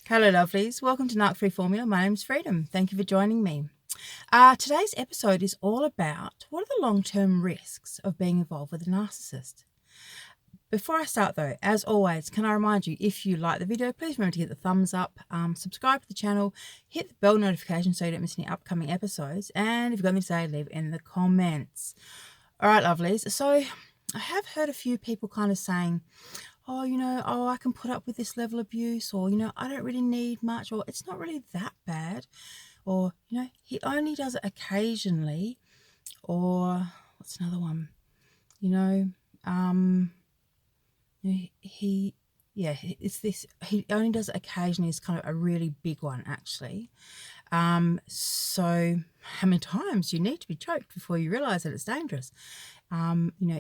Hello lovelies, welcome to NARC Free Formula. My name's Freedom. Thank you for joining me. Today's episode is all about what are the long-term risks of being involved with a narcissist. Before I start though, as always, can I remind you, if you like the video, please remember to hit the thumbs up, subscribe to the channel, hit the bell notification so you don't miss any upcoming episodes, and if you've got anything to say, leave it in the comments. Alright lovelies, so I have heard a few people kind of saying, I can put up with this level of abuse, or, I don't really need much, or it's not really that bad, or, he only does it occasionally, or what's another one? It's this, he only does it occasionally is kind of a really big one, actually. So how many times you need to be choked before you realize that it's dangerous,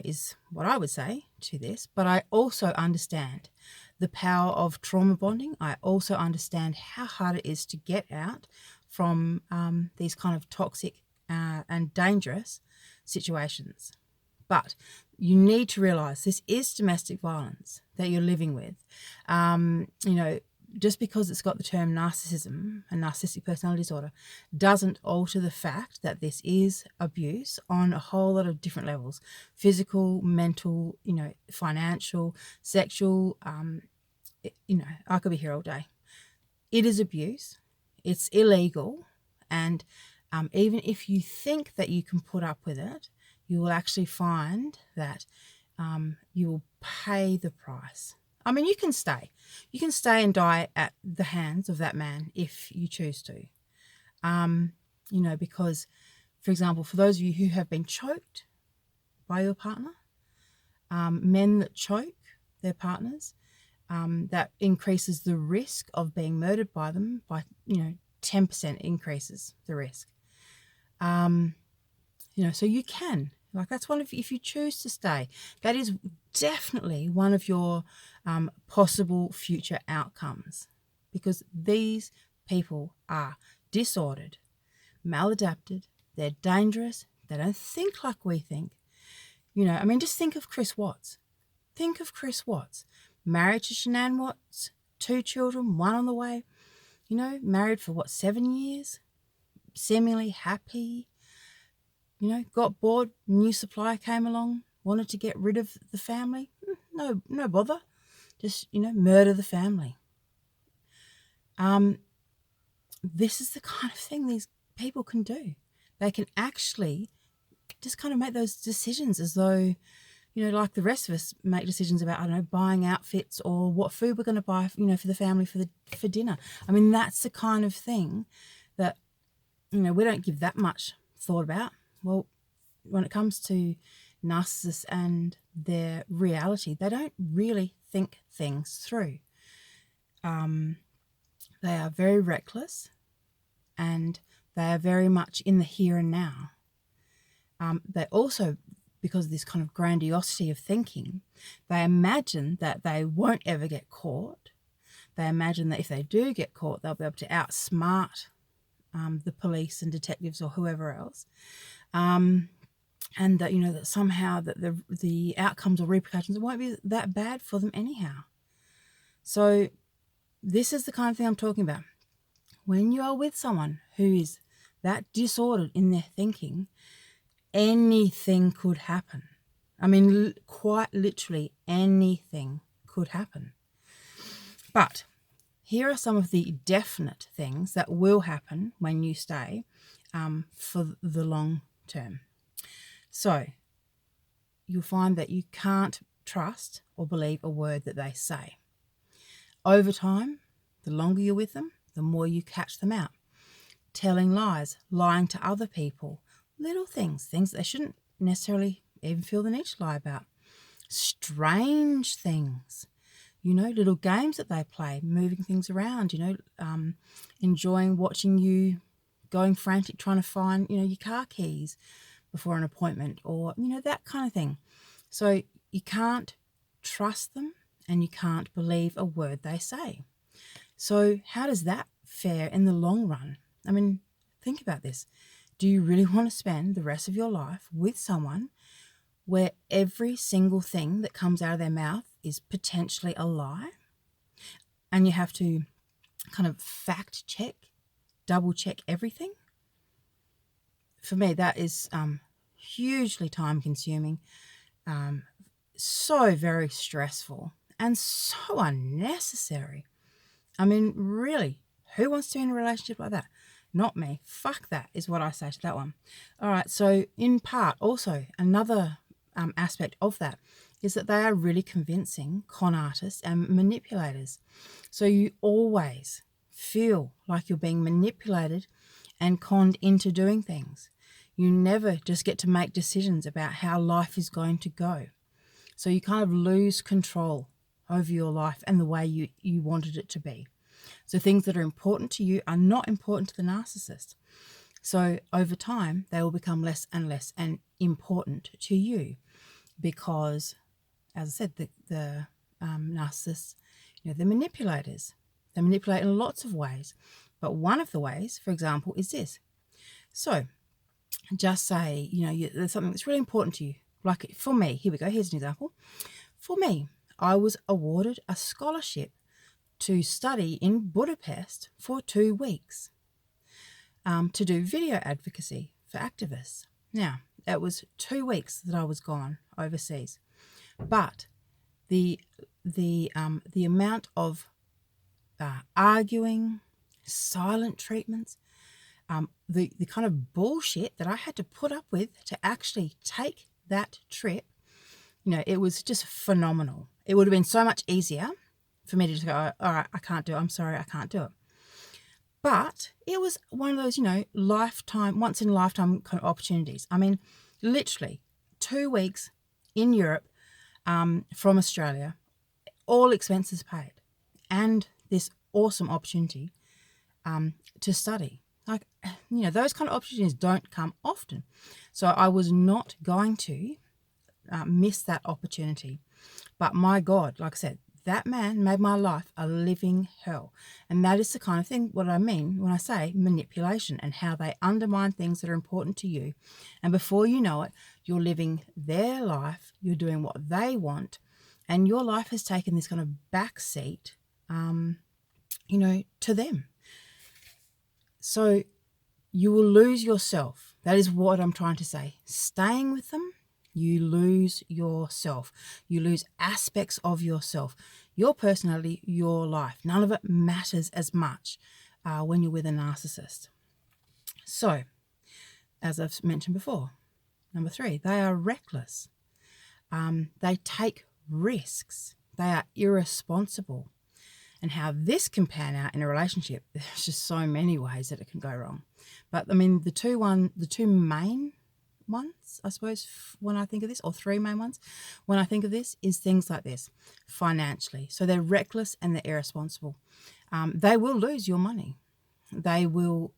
is what I would say to this. But I also understand the power of trauma bonding. I also understand how hard it is to get out from these kind of toxic and dangerous situations. But you need to realize this is domestic violence that you're living with. Just because it's got the term narcissism and narcissistic personality disorder doesn't alter the fact that this is abuse on a whole lot of different levels: physical, mental, financial, sexual. I could be here all day. It is abuse. It's illegal. And even if you think that you can put up with it, you will actually find that you will pay the price. I mean, you can stay and die at the hands of that man if you choose to. Because, for example, for those of you who have been choked by your partner, men that choke their partners, that increases the risk of being murdered by them by, 10% increases the risk. So you can. That's one of, if you choose to stay, that is definitely one of your possible future outcomes, because these people are disordered, maladapted, they're dangerous, they don't think like we think. Just think of Chris Watts. Married to Shanann Watts, 2 children, 1 on the way, married for 7 years, seemingly happy. Got bored, new supplier came along, wanted to get rid of the family. No bother. Just, murder the family. This is the kind of thing these people can do. They can actually just kind of make those decisions as though, like the rest of us make decisions about, buying outfits or what food we're going to buy, for the family for dinner. That's the kind of thing that, we don't give that much thought about. Well, when it comes to narcissists and their reality, they don't really think things through. They are very reckless, and they are very much in the here and now. They also, because of this kind of grandiosity of thinking, they imagine that they won't ever get caught. They imagine that if they do get caught, they'll be able to outsmart the police and detectives or whoever else. And that, that somehow that the outcomes or repercussions won't be that bad for them anyhow. So this is the kind of thing I'm talking about. When you are with someone who is that disordered in their thinking, anything could happen. Quite literally anything could happen. But here are some of the definite things that will happen when you stay for the long term. So you'll find that you can't trust or believe a word that they say. Over time, the longer you're with them, the more you catch them out. Telling lies, lying to other people, little things that they shouldn't necessarily even feel the need to lie about. Strange things, little games that they play, moving things around, enjoying watching you going frantic trying to find, your car keys before an appointment, or, that kind of thing. So you can't trust them and you can't believe a word they say. So how does that fare in the long run? Think about this. Do you really want to spend the rest of your life with someone where every single thing that comes out of their mouth is potentially a lie? And you have to kind of fact check, double check everything. For me, that is hugely time consuming, so very stressful, and so unnecessary. I mean, really, who wants to be in a relationship like that? Not me. Fuck that is what I say to that one. All right, so in part, also, another aspect of that is that they are really convincing con artists and manipulators. So you always feel like you're being manipulated and conned into doing things. You never just get to make decisions about how life is going to go. So you kind of lose control over your life and the way you wanted it to be. So things that are important to you are not important to the narcissist. So over time, they will become less and less and important to you because, as I said, the narcissists, they're manipulators. They manipulate in lots of ways. But one of the ways, for example, is this. So just say, there's something that's really important to you. Like for me, here we go, here's an example. For me, I was awarded a scholarship to study in Budapest for 2 weeks to do video advocacy for activists. Now, it was 2 weeks that I was gone overseas, but the amount of arguing, silent treatments, the kind of bullshit that I had to put up with to actually take that trip, it was just phenomenal. It would have been so much easier for me to just go, all right, I can't do it. I'm sorry, I can't do it. But it was one of those, once in a lifetime kind of opportunities. I mean, literally 2 weeks in Europe from Australia, all expenses paid, and this awesome opportunity to study. Like, those kind of opportunities don't come often. So I was not going to miss that opportunity. But my God, like I said, that man made my life a living hell. And that is the kind of thing, what I mean when I say manipulation, and how they undermine things that are important to you. And before you know it, you're living their life, you're doing what they want, and your life has taken this kind of backseat, to them. So you will lose yourself. That is what I'm trying to say. Staying with them, you lose yourself. You lose aspects of yourself, your personality, your life. None of it matters as much when you're with a narcissist. So, as I've mentioned before, number 3, they are reckless. They take risks. They are irresponsible. And how this can pan out in a relationship, there's just so many ways that it can go wrong. But I mean, the two main ones, I suppose, when I think of this, or 3 main ones, when I think of this, is things like this. Financially. So they're reckless and they're irresponsible. They will lose your money. They will,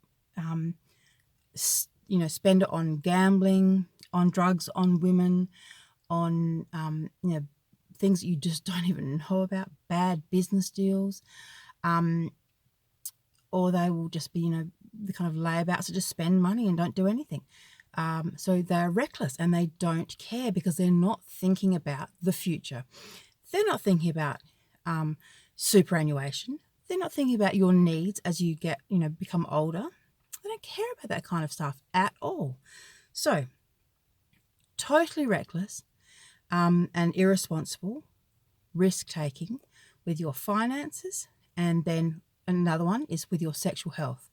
spend it on gambling, on drugs, on women, on, things that you just don't even know about, bad business deals, or they will just be, the kind of layabouts that just spend money and don't do anything. So they're reckless and they don't care because they're not thinking about the future. They're not thinking about superannuation. They're not thinking about your needs as you get, become older. They don't care about that kind of stuff at all. So totally reckless and irresponsible, risk-taking with your finances, and then another one is with your sexual health.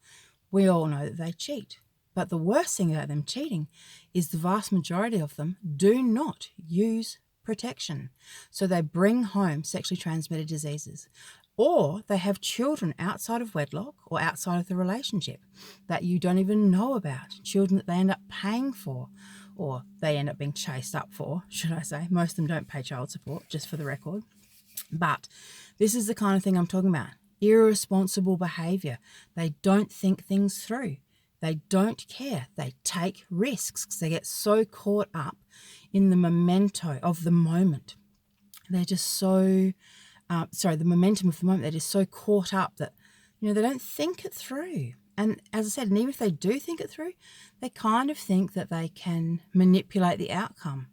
We all know that they cheat. But the worst thing about them cheating is the vast majority of them do not use protection. So they bring home sexually transmitted diseases, or they have children outside of wedlock or outside of the relationship that you don't even know about, children that they end up paying for, or they end up being chased up for, should I say. Most of them don't pay child support, just for the record. But this is the kind of thing I'm talking about. Irresponsible behaviour. They don't think things through. They don't care. They take risks because they get so caught up in the memento of the moment. They're just so, the momentum of the moment. They're just so caught up that, they don't think it through. And as I said, and even if they do think it through, they kind of think that they can manipulate the outcome,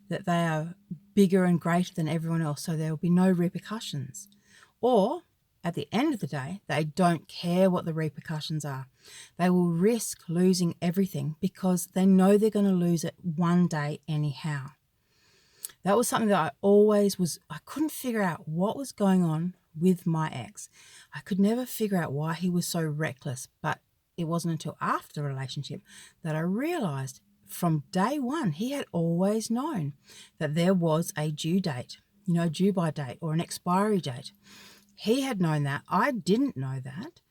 that they are bigger and greater than everyone else, so there will be no repercussions. Or at the end of the day, they don't care what the repercussions are. They will risk losing everything because they know they're going to lose it one day anyhow. That was something that I couldn't figure out what was going on with my ex. I could never figure out why he was so reckless, but it wasn't until after the relationship that I realized from day one, he had always known that there was a due date, due by date or an expiry date. He had known that. I didn't know that.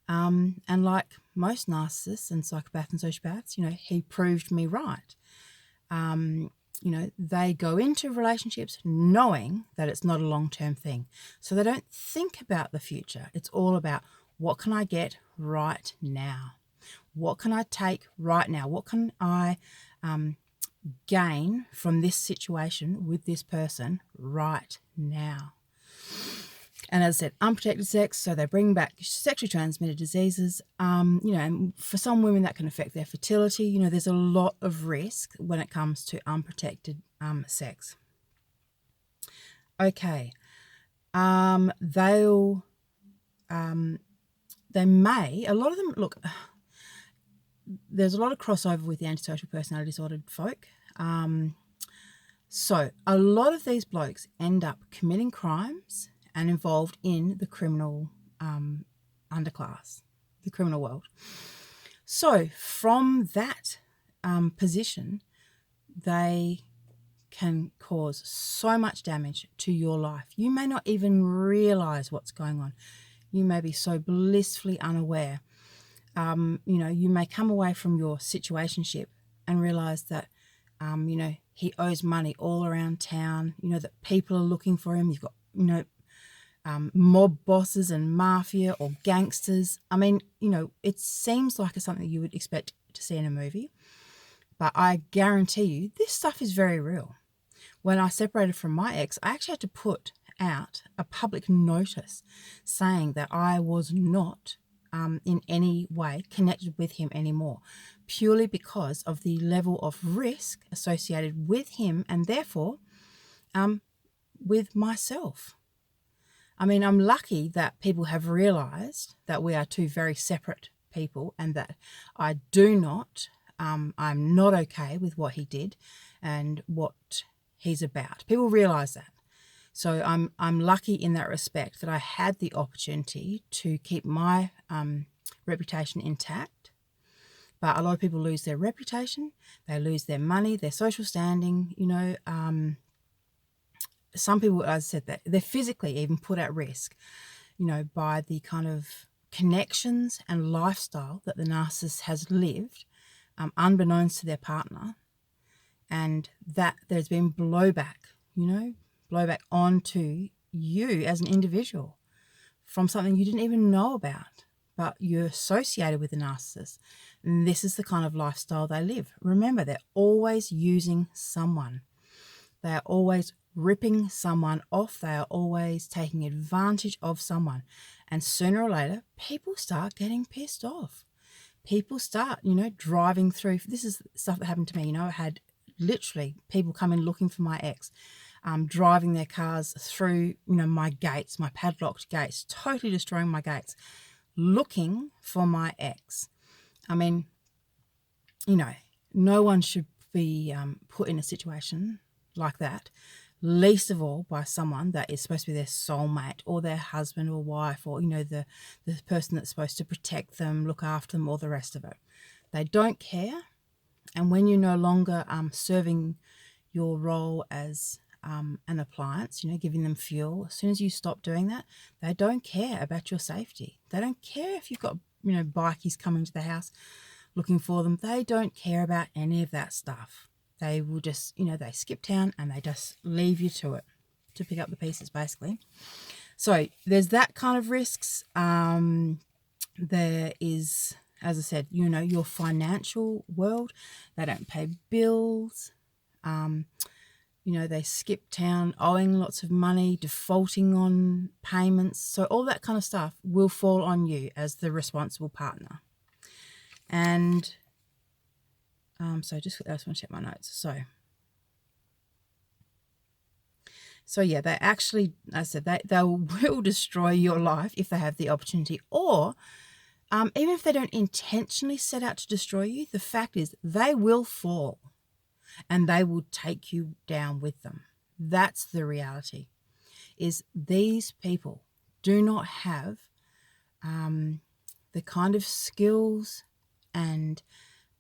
And like most narcissists and psychopaths and sociopaths, he proved me right. They go into relationships knowing that it's not a long-term thing. So they don't think about the future. It's all about, what can I get right now? What can I take right now? What can I gain from this situation with this person right now? And as I said, unprotected sex, so they bring back sexually transmitted diseases. And for some women that can affect their fertility. There's a lot of risk when it comes to unprotected sex. Okay. They may, a lot of them, look, there's a lot of crossover with the antisocial personality disordered folk. So a lot of these blokes end up committing crimes and involved in the criminal underclass, the criminal world. So from that position, they can cause so much damage to your life. You may not even realize what's going on. You may be so blissfully unaware. You may come away from your situationship and realize that, he owes money all around town, that people are looking for him. You've got, mob bosses and mafia or gangsters. It seems like it's something you would expect to see in a movie, but I guarantee you this stuff is very real. When I separated from my ex, I actually had to put out a public notice saying that I was not in any way connected with him anymore, purely because of the level of risk associated with him and therefore with myself. I'm lucky that people have realized that we are two very separate people and that I do not, I'm not okay with what he did and what he's about. People realize that. So I'm lucky in that respect that I had the opportunity to keep my reputation intact. But a lot of people lose their reputation, they lose their money, their social standing, some people, as I said, that they're physically even put at risk, by the kind of connections and lifestyle that the narcissist has lived, unbeknownst to their partner, and that there's been blowback, blowback onto you as an individual from something you didn't even know about, but you're associated with the narcissist. And this is the kind of lifestyle they live. Remember, they're always using someone. They are always ripping someone off. They are always taking advantage of someone. And sooner or later, people start getting pissed off. People start, driving through. This is stuff that happened to me. I had literally people come in looking for my ex, driving their cars through, my gates, my padlocked gates, totally destroying my gates, looking for my ex. No one should be put in a situation like that, least of all by someone that is supposed to be their soulmate or their husband or wife or, the person that's supposed to protect them, look after them, all the rest of it. They don't care. And when you're no longer serving your role as an appliance, giving them fuel, as soon as you stop doing that, they don't care about your safety. They don't care if you've got, bikies coming to the house looking for them. They don't care about any of that stuff. They will just, they skip town and they just leave you to it, to pick up the pieces, basically. So there's that kind of risks. There is, as I said, your financial world. They don't pay bills. They skip town owing lots of money, defaulting on payments. So all that kind of stuff will fall on you as the responsible partner. And so I just want to check my notes. So So yeah, they actually, as I said, they will destroy your life if they have the opportunity, or even if they don't intentionally set out to destroy you, the fact is they will fall and they will take you down with them. That's the reality, is these people do not have the kind of skills and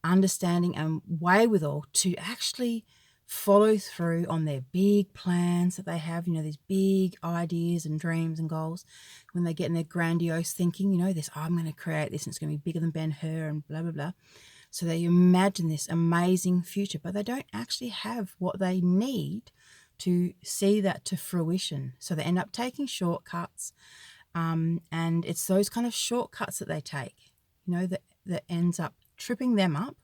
understanding and wherewithal to actually follow through on their big plans that they have, these big ideas and dreams and goals. When they get in their grandiose thinking, this, I'm going to create this and it's going to be bigger than Ben-Hur and blah, blah, blah. So they imagine this amazing future, but they don't actually have what they need to see that to fruition. So they end up taking shortcuts, and it's those kind of shortcuts that they take, that ends up tripping them up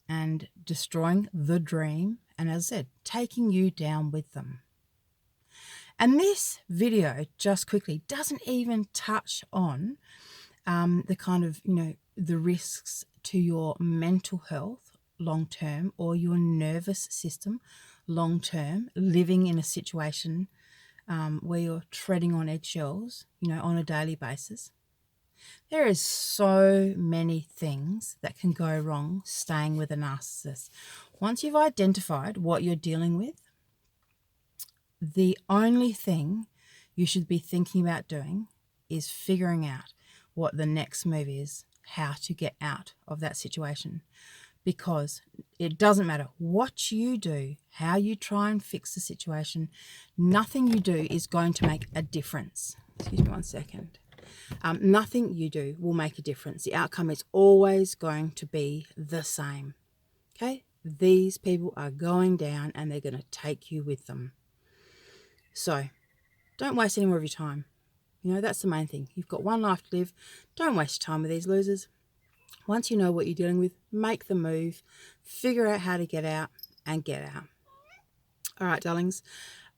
and destroying the dream, and as I said, taking you down with them. And this video, just quickly, doesn't even touch on the kind of, the risks to your mental health long term, or your nervous system long term, living in a situation where you're treading on eggshells, on a daily basis. There is so many things that can go wrong staying with a narcissist. Once you've identified what you're dealing with, the only thing you should be thinking about doing is figuring out what the next move is, how to get out of that situation. Because it doesn't matter what you do, how you try and fix the situation, nothing you do is going to make a difference. Excuse me 1 second. Nothing you do will make a difference. The outcome is always going to be the same. Okay? These people are going down and they're going to take you with them. So don't waste any more of your time. That's the main thing. You've got one life to live. Don't waste your time with these losers. Once you know what you're dealing with, make the move, figure out how to get out, and get out. All right, darlings.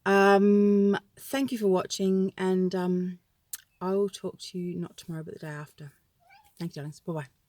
Thank you for watching, and I will talk to you not tomorrow, but the day after. Thank you, darlings. Bye-bye.